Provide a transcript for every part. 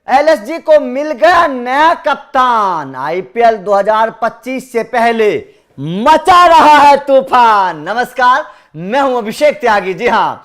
LSG को मिल गया नया कप्तान। आईपीएल 2025 से पहले मचा रहा है तूफान। नमस्कार, मैं हूं अभिषेक त्यागी। जी हां,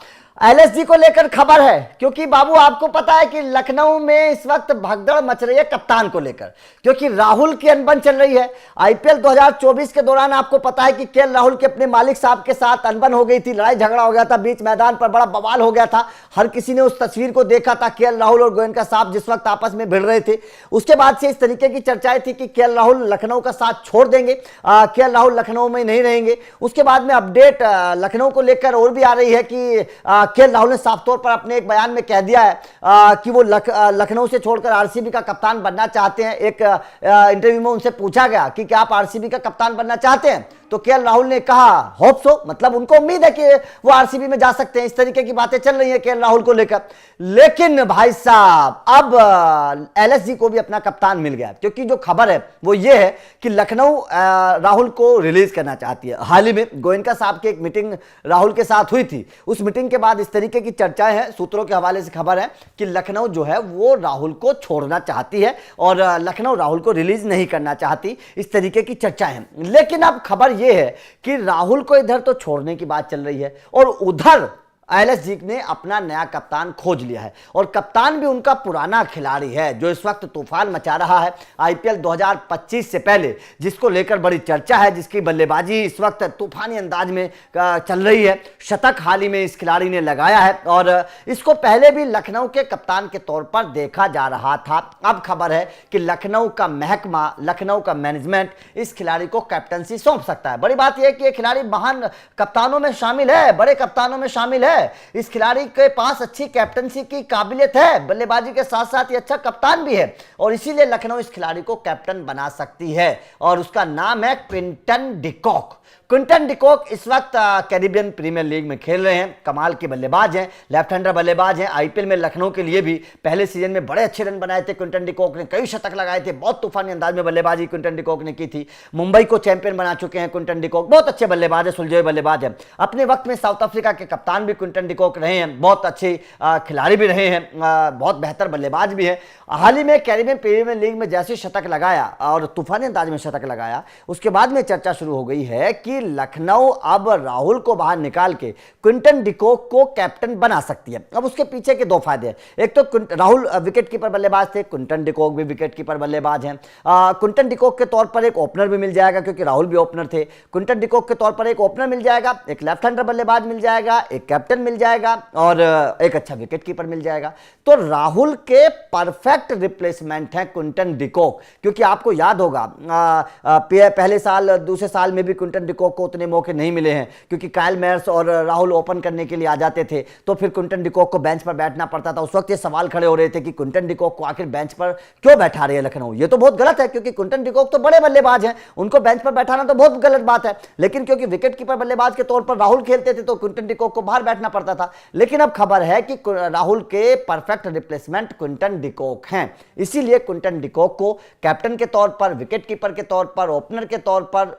एलएसजी को लेकर खबर है, क्योंकि बाबू आपको पता है कि लखनऊ में इस वक्त भगदड़ मच रही है कप्तान को लेकर, क्योंकि राहुल की अनबन चल रही है। आईपीएल 2024 के दौरान आपको पता है कि केएल राहुल के अपने मालिक साहब के साथ अनबन हो गई थी, लड़ाई झगड़ा हो गया था, बीच मैदान पर बड़ा बवाल हो गया था। हर किसी ने उस तस्वीर को देखा था, केएल राहुल और गोयनका साहब जिस वक्त आपस में भिड़ रहे थे। उसके बाद से इस तरीके की चर्चाएं थी कि केएल राहुल लखनऊ का साथ छोड़ देंगे, केएल राहुल लखनऊ में नहीं रहेंगे। उसके बाद में अपडेट लखनऊ को लेकर और भी आ रही है कि केएल राहुल ने साफ तौर पर अपने एक बयान में कह दिया है कि वो लखनऊ से छोड़कर आरसीबी का कप्तान बनना चाहते हैं। एक इंटरव्यू में उनसे पूछा गया कि क्या आप आरसीबी का कप्तान बनना चाहते हैं, तो केएल राहुल ने कहा होप सो, मतलब उनको उम्मीद है कि वो आरसीबी में जा सकते हैं। इस तरीके की बातें चल रही हैं केएल राहुल को लेकर। लेकिन भाई साहब, अब एलएसजी को भी अपना कप्तान मिल गया, क्योंकि जो खबर है वो ये है कि लखनऊ राहुल को रिलीज करना चाहती है। हाल ही में गोयनका साहब की एक मीटिंग राहुल के साथ हुई थी। उस मीटिंग के बाद इस तरीके की चर्चाएं हैं, सूत्रों के हवाले से खबर है कि लखनऊ जो है वो राहुल को छोड़ना चाहती है और लखनऊ राहुल को रिलीज नहीं करना चाहती। इस तरीके की चर्चाएं हैं। लेकिन अब खबर यह है कि राहुल को इधर तो छोड़ने की बात चल रही है और उधर एलएसजी ने अपना नया कप्तान खोज लिया है, और कप्तान भी उनका पुराना खिलाड़ी है जो इस वक्त तूफान मचा रहा है आईपीएल 2025 से पहले, जिसको लेकर बड़ी चर्चा है, जिसकी बल्लेबाजी इस वक्त तूफानी अंदाज में चल रही है। शतक हाल ही में इस खिलाड़ी ने लगाया है और इसको पहले भी लखनऊ के कप्तान के तौर पर देखा जा रहा था। अब खबर है कि लखनऊ का महकमा, लखनऊ का मैनेजमेंट इस खिलाड़ी को कैप्टनसी सौंप सकता है। बड़ी बात यह है कि यह खिलाड़ी महान कप्तानों में शामिल है, बड़े कप्तानों में शामिल है। इस खिलाड़ी के पास अच्छी कैप्टनसी की काबिलियत है, बल्लेबाजी के साथ साथ ये अच्छा कप्तान भी है, और इसीलिए लखनऊ इस खिलाड़ी को कैप्टन बना सकती है। और उसका नाम है क्विंटन डिकॉक। क्विंटन डिकॉक इस वक्त कैरिबियन प्रीमियर लीग में खेल रहे हैं। कमाल के बल्लेबाज हैं, लेफ्ट हैंडर बल्लेबाज हैं। आईपीएल में लखनऊ के लिए भी पहले सीजन में बड़े अच्छे रन बनाए थे क्विंटन डिकॉक ने, कई शतक लगाए थे, बहुत तूफानी अंदाज में बल्लेबाजी क्विंटन डिकॉक ने की थी। मुंबई को चैंपियन बना चुके हैं क्विंटन डिकॉक, बहुत अच्छे बल्लेबाज है, सुलझे बल्लेबाज है। अपने वक्त में साउथ अफ्रीका के कप्तान भी क्विंटन डिकॉक रहे हैं, बहुत अच्छे खिलाड़ी भी रहे हैं, बहुत बेहतर बल्लेबाज भी है। हाल ही में कैरिबियन प्रीमियर लीग में जैसे शतक लगाया और तूफानी अंदाज में शतक लगाया, उसके बाद में चर्चा शुरू हो गई है कि लखनऊ अब राहुल को बाहर निकाल के क्विंटन डिकॉक को कैप्टन बना सकती है। अब उसके पीछे के दो फायदे हैं। एक तो राहुल विकेट कीपर बल्लेबाज थे, क्विंटन डिकॉक भी विकेट कीपर बल्लेबाज हैं। क्विंटन डिकॉक के तौर पर एक ओपनर भी मिल जाएगा, क्योंकि राहुल भी ओपनर थे। क्विंटन डिकॉक के तौर पर एक ओपनर मिल जाएगा, एक लेफ्ट हैंडर बल्लेबाज मिल जाएगा, एक कैप्टन मिल जाएगा और एक अच्छा विकेट कीपर मिल जाएगा। तो राहुल के परफेक्ट रिप्लेसमेंट है क्विंटन डिकॉक, क्योंकि आपको याद होगा पहले साल, दूसरे साल में भी क्विंटन डिकॉक को उतने मौके नहीं मिले हैं, क्योंकि काइल मेयर्स और राहुल ओपन करने के लिए आ जाते थे, तो फिर क्विंटन डिकॉक को बेंच पर बैठना पड़ता था। उस वक्त ये सवाल खड़े हो रहे थे कि क्विंटन डिकॉक को आखिर बेंच पर क्यों बैठा रही है लखनऊ। ये तो बहुत गलत है, क्योंकि क्विंटन डिकॉक तो बड़े बल्लेबाज हैं, उनको बेंच पर बैठाना तो बहुत गलत बात है। लेकिन क्योंकि विकेट कीपर बल्लेबाज के तौर पर राहुल खेलते थे, तो क्विंटन डिकॉक को बाहर बैठना पड़ता था। लेकिन अब खबर है कि राहुल के परफेक्ट रिप्लेसमेंट क्विंटन डिकॉक हैं, इसीलिए क्विंटन डिकॉक को कैप्टन के तौर पर, विकेट कीपर के तौर पर, ओपनर के तौर पर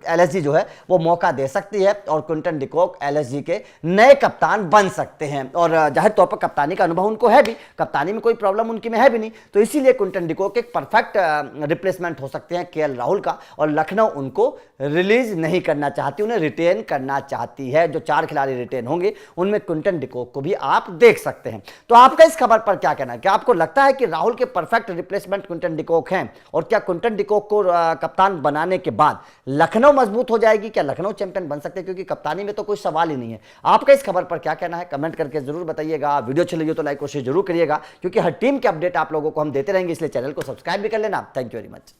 एलएसजी जो है वो मौका दे सकती है, और क्विंटन डिकॉक एलएसजी के नए कप्तान बन सकते हैं। और जाहिर तौर पर कप्तानी का अनुभव उनको है भी, कप्तानी में कोई प्रॉब्लम उनकी में है भी नहीं, तो इसीलिए क्विंटन डिकॉक एक परफेक्ट रिप्लेसमेंट हो सकते हैं केएल राहुल का। और लखनऊ उनको रिलीज नहीं करना चाहती, उन्हें रिटेन करना चाहती है। जो 4 खिलाड़ी रिटेन होंगे उनमें क्विंटन डिकॉक को भी आप देख सकते हैं। तो आपका इस खबर पर क्या कहना है? क्या आपको लगता है कि राहुल के परफेक्ट रिप्लेसमेंट क्विंटन डिकॉक हैं, और क्या क्विंटन डिकॉक को कप्तान बनाने के बाद लखनऊ मजबूत हो जाएगी? क्या लखनऊ चैंपियन बन सकते हैं? क्योंकि कप्तानी में तो कोई सवाल ही नहीं है। आपका इस खबर पर क्या कहना है? कमेंट करके जरूर बताइएगा। वीडियो अच्छी लगी तो लाइक और शेयर जरूर करिएगा, क्योंकि हर टीम के अपडेट आप लोगों को हम देते रहेंगे, इसलिए चैनल को सब्सक्राइब भी कर लेना। Thank you very much.